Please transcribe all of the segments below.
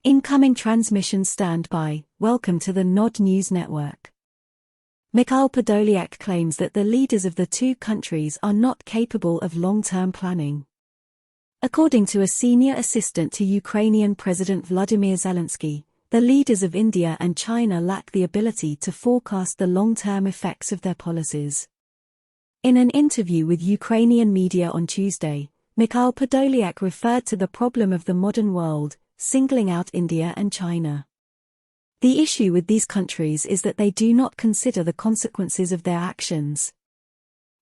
Incoming transmission standby. Welcome to the Nod News Network. Mikhail Podolyak claims that the leaders of the two countries are not capable of long-term planning. According to a senior assistant to Ukrainian President Vladimir Zelensky, the leaders of India and China lack the ability to forecast the long-term effects of their policies. In an interview with Ukrainian media on Tuesday, Mikhail Podolyak referred to the problem of the modern world, singling out India and China. The issue with these countries is that they do not consider the consequences of their actions.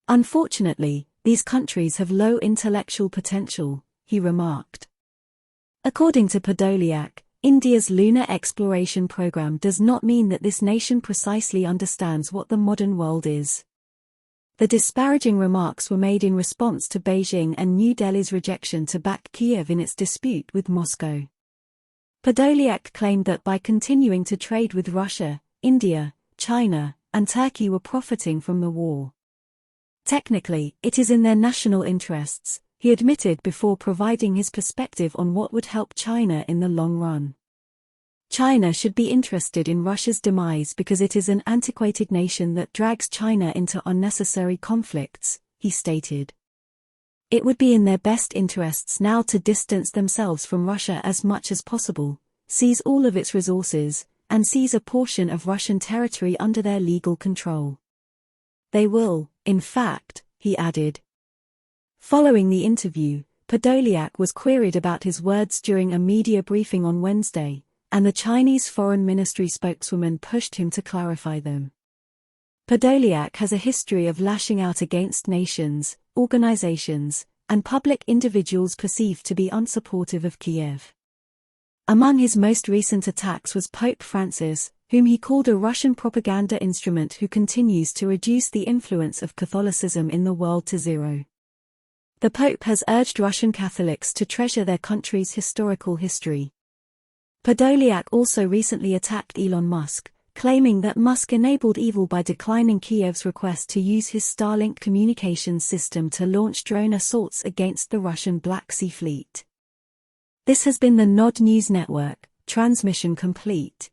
Unfortunately, these countries have low intellectual potential, he remarked. According to Podolyak, India's lunar exploration program does not mean that this nation precisely understands what the modern world is. The disparaging remarks were made in response to Beijing and New Delhi's rejection to back Kiev in its dispute with Moscow. Podolyak claimed that by continuing to trade with Russia, India, China, and Turkey were profiting from the war. Technically, it is in their national interests, he admitted before providing his perspective on what would help China in the long run. China should be interested in Russia's demise because it is an antiquated nation that drags China into unnecessary conflicts, he stated. It would be in their best interests now to distance themselves from Russia as much as possible, seize all of its resources, and seize a portion of Russian territory under their legal control. They will, in fact, he added. Following the interview, Podolyak was queried about his words during a media briefing on Wednesday, and the Chinese Foreign Ministry spokeswoman pushed him to clarify them. Podolyak has a history of lashing out against nations, organizations, and public individuals perceived to be unsupportive of Kiev. Among his most recent attacks was Pope Francis, whom he called a Russian propaganda instrument who continues to reduce the influence of Catholicism in the world to zero. The Pope has urged Russian Catholics to treasure their country's historical history. Podolyak also recently attacked Elon Musk, claiming that Musk enabled evil by declining Kiev's request to use his Starlink communications system to launch drone assaults against the Russian Black Sea Fleet. This has been the Nod News Network, transmission complete.